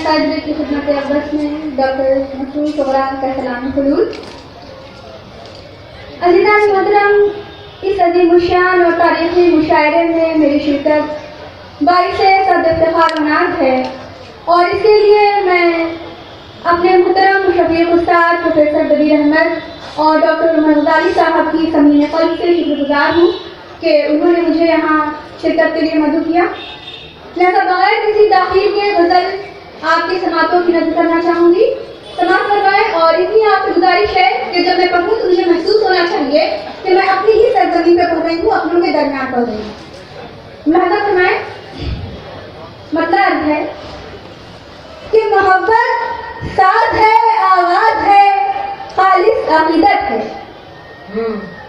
सदर की खिदमत अव्वस में डॉक्टर मसूद सोहरा का सलाम खलूल। अज़ीज़ान मोहतरम, इस अज़ीमुश्शान और तारीख़ी मुशायरे में मेरी शिरकत बाइसे सद इफ्तिखार नाज है और इसके लिए मैं अपने मुहतरम शफीक उस्ताद प्रोफेसर दबीर अहमद और डॉक्टर उमर गज़ाली साहब की समीन क़ल्ब से शुक्रगुज़ार हूँ कि उन्होंने मुझे यहाँ शिरकत के लिए मदद किया। लिहाजा बगैर किसी ताख़ीर के गज़ल आपकी समातों की नज़र करना चाहूँगी। समात करवाएं और इतनी आपसे गुजारिश है कि जब मैं पढ़ूँ तो मुझे महसूस होना चाहिए कि मैं अपनी ही सरजमीन पर पढ़ रही हूँ, अपनों के दरमियान पढ़ रही हूँ। लिहाजा फरमाएं, मतलब है कि मोहब्बत साथ है, आवाज़ है, खालिस अक़ीदत है।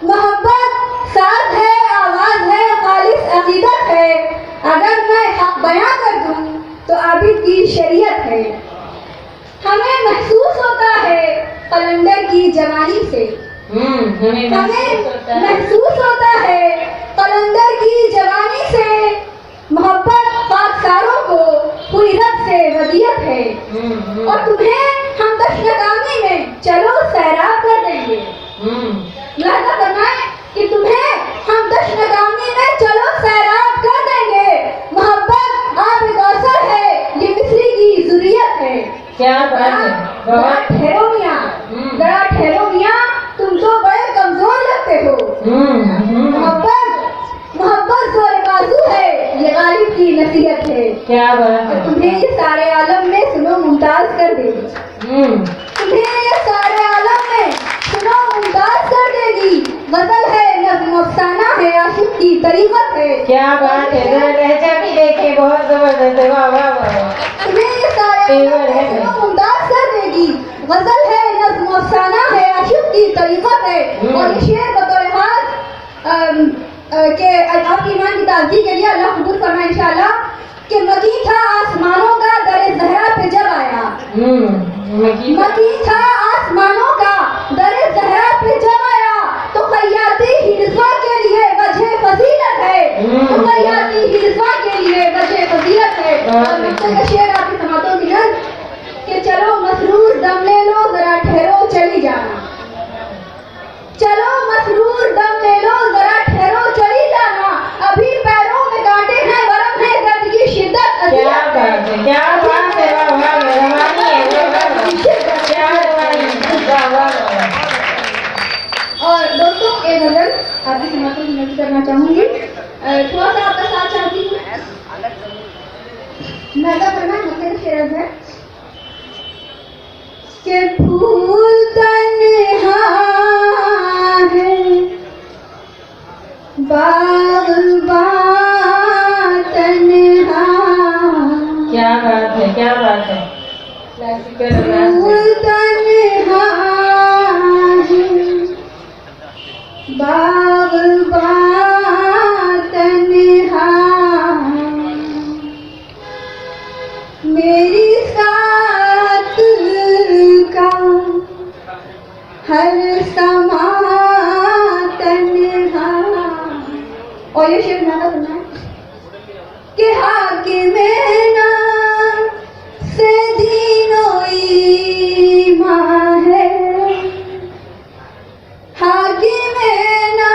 मोहब्बत साथ है, आवाज़ है, खालिस अक़ीदत है। अगर मैं हक़ बयां कर दूँ तो आबिद की शरीयत है। हमें महसूस होता है कलंदर की जवानी से, हमें महसूस होता है कलंदर की जवानी से। मोहब्बत खाकसारों को हुई रब से वदियत है और तुम्हें हम तशनकामी में चलो सैराब कर देंगे। लिहाजा फरमाएं कि तुम्हें हम तशनकामी में चलो सैराब कर देंगे। मोहब्बत आप कौसर है, ये मिस्री की ज़ुर्रियत है। क्या बात है, जरा ठहरो मियाँ, जरा ठहरो मियाँ, तुम तो बड़े कमजोर लगते हो। मोहब्बत जोर बाजू है, ये गालिब की नसीहत है। क्या बात है, तुम्हें ये सारे आलम में सुनो मुमताज कर देगी। तुम्हें ये सारे आलम में सुनो मुमताज कर देगी। गजल है, नज़्म अफ़साना है, आशिक़ की तरीक़त है। क्या बात है, जरा लहजा भी देखे, बहुत जबरदस्त है, वाह वाह वाह। तुम्हें ये सारे आलम में सुनो मुमताज कर देगी। गजल है, नज़्म अफ़साना है, आशिक़ की तरीक़त है। और ये शेर बतौर ख़ास के आपकी ईमान की ताज़गी के लिए अल्लाह कबूल फरमाए इंशाअल्लाह। कि मकी था आसमानों का दरे ज़हरा पे जब आया, मकी था आसमानों का दरे ज़हरा पे जब आया, तो खैयाती हिज़्वा के लिए वजह फजीलत है। तो खैयाती हिज़्वा के लिए वजह फजीलत है। और मक्सद का शेर आपकी समातों की नज़र कि चलो मसरूर दम ले लो, जरा ठहरो चली जाना। चलो मसरूर दम ले लो, जरा ठहरो चली जाना। अभी पैरों में कांटे हैं, वरम है दर्द की शिद्दत। क्या बात है, क्या बात है, वाह वाह, रवानी है, क्या रवानी, वाह वाह। और दोस्तों एक गजल आपकी समातों की नज़र करना चाहूँगी, थोड़ा सा आपका साथ चाहती हूँ। नज़र करना मतलब शेर है कि फूल तन्हा है, बाग़बान तन्हा। क्या बात है, क्या बात है, फूल तन्हा है, बाग़बान तन्हा। मेरी साथ का हर समा तन्हा। और ये शेर गाना सुना है कि हाकिमे ना से दीनो ईमान है, हाकिमे ना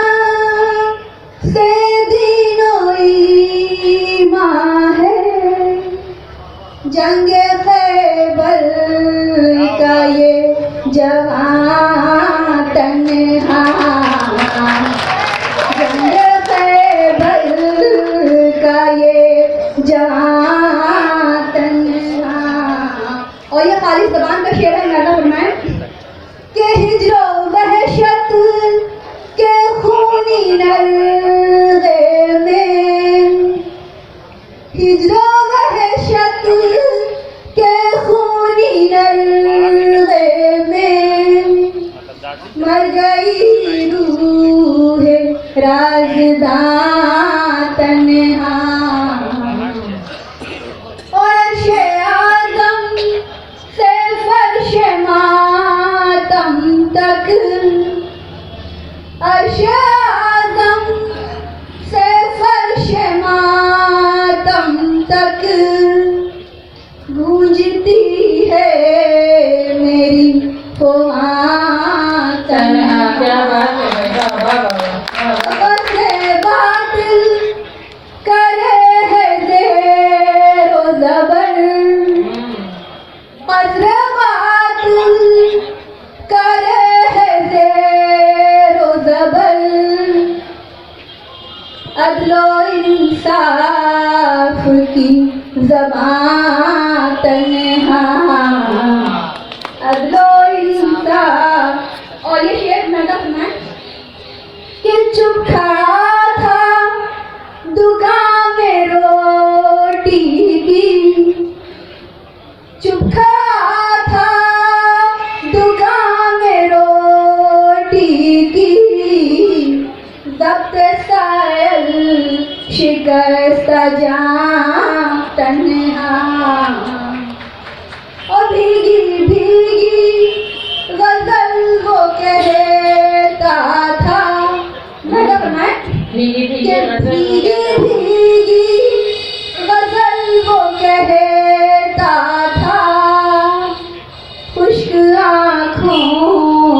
से दीनो ईमान है। जंगे खैबर का ये जवान तन्हा, जंगे खैबर का ये जवान तन्हा। और ये खालिस ज़बान का शेर है, नाज़ा फरमाएं कि हिज्रो वहशत के खूनी नरगे में, हिज्रो वहशत के खूनी नरगे में मर गई रूह राज़दां तन्हा। और अर्शे आज़म से फर्शे मातम तक, अर्शे आज़म से फर्शे मातम तक गूंजती इंसाफ की ज़बान तन्हा, अदलो इंसाफ। और ये शेर मैं तो सुना कि चुप खड़ा था दुकान में रोटी की, चुप खड़ा था दुकान में रोटी की, ज़ब्त सायल शिकस्त जान तन्हा, और भीगी भीगी गजल वो कहता था। मैं क्या करना है? भीगी भीगी ये गजल भीगी भीगी गजल वो कहता था, खुश्क आँखों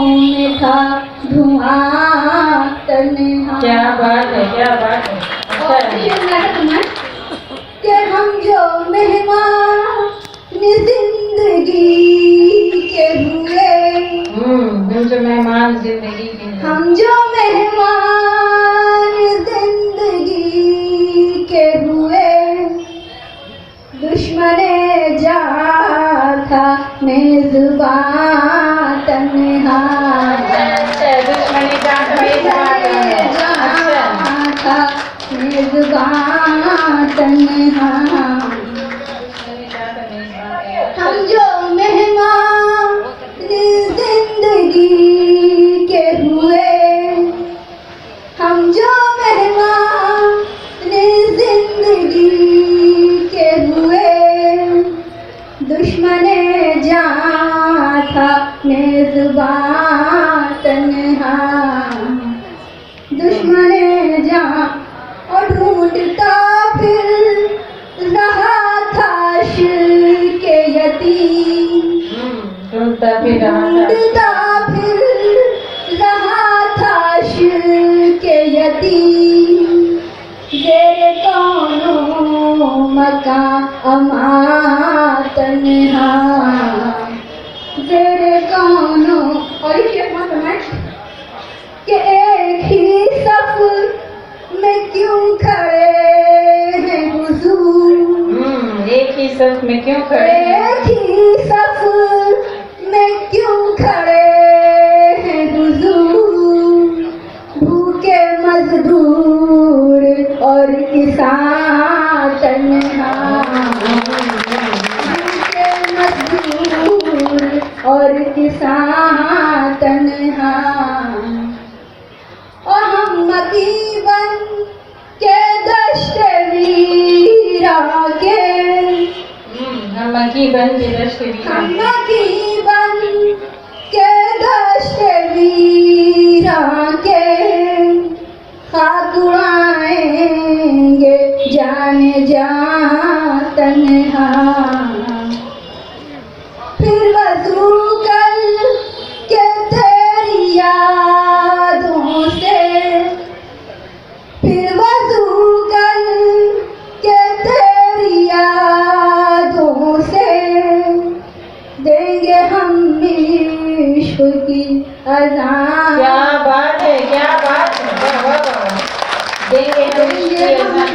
में था धुआं तन्हा। क्या बात है, क्या बात है। और ये मैं क्या करना है? कि हम जो मेहमान जिंदगी के हुए, हम जो मेहमान जिंदगी के हैं। हम जो मेहमान जिंदगी के हुए, दुश्मने जा था मेज़बान तन्हा, दुश्मनी का था मेज़बान तन्हा। हम जो मेहमान जिंदगी के हुए, हम जो मेहमान जिंदगी के हुए, दुश्मने जान था मेज़बान तन्हा, दुश्मने जान। और ढूंढता फिर रहा था के यतीम, ढूंढता फिर ढूंढता फिर रहा था के यतीम, तेरे कौनो मकान अमां तन्हा, तेरे कौनो। और ये शेर मत सुनाए कि एक ही सफ में क्यों खड़े हैं हुजूर, एक ही सफ में क्यों खड़े हैं? एक ही सफ में क्यों खड़े हैं हुजूर, भूखे मजदूर और किसान तन्हा, भूखे मजदूर और किसान तन्हा। और हम मकीबन के दश्त वीरा के, हम मकीबन के दश्त हम वीरा, मकीबन के दश्त वीरा के, खाक उड़ाएंगे जाने जा तन्हा, फिर वज़ू कल के तेरी यादों से, फिर वज़ू कल के तेरी यादों से, देंगे हम इश्क की अज़ान। क्या बात है, क्या बात है। वाह, वाह, वाह। देंगे हम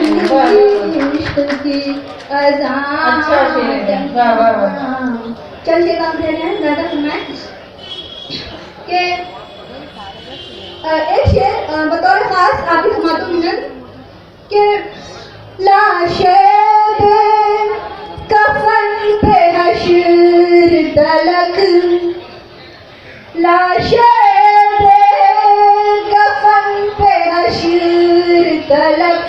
इश्क की अज़ान। अच्छा शेर है। वाह, वाह, वाह। चल के काम दे रहे हैं ज़्यादा सुनाए कि एक शेर बतौर खास आपकी समातों में कि लाशे कफन पे हश्र तलक, लाशे कफन पे हश्र तलक,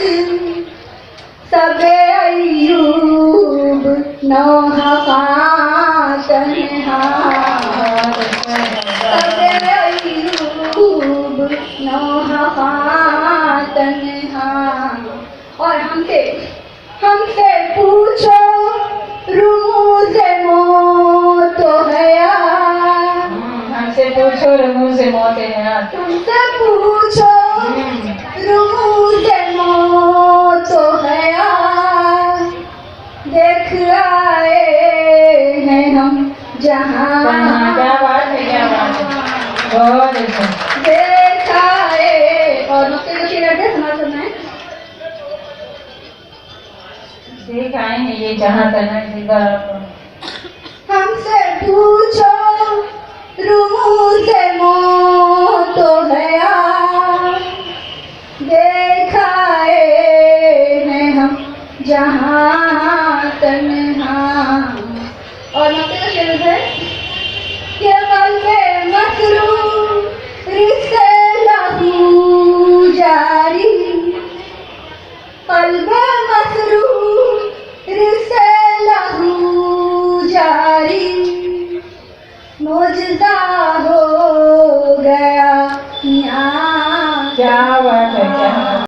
सबे अय्यूब नौहा तन्हा, सबे अय्यूब नौहा तन्हा। और हमसे पूछो रूज़ मौत हया, हमसे पूछो रूज़ मौत हया, हमसे पूछो रूज़ मौत हया, देख आए हैं हम जहाँ। क्या बात है, क्या बात है। बहुत अच्छा। देख आए। और नुक्ते को शेर करते समाज करना है सिखाएंगे ये जहाँ तक सीखा हमसे पूछो रूह से मौत तो है देखाए हैं हम जहाँ तन्हा। और मक्के का शेर है कि कल्बे मसरूर से लहू जारी, कल्बे मसरूर से लहू जारी, मुजदा हो गया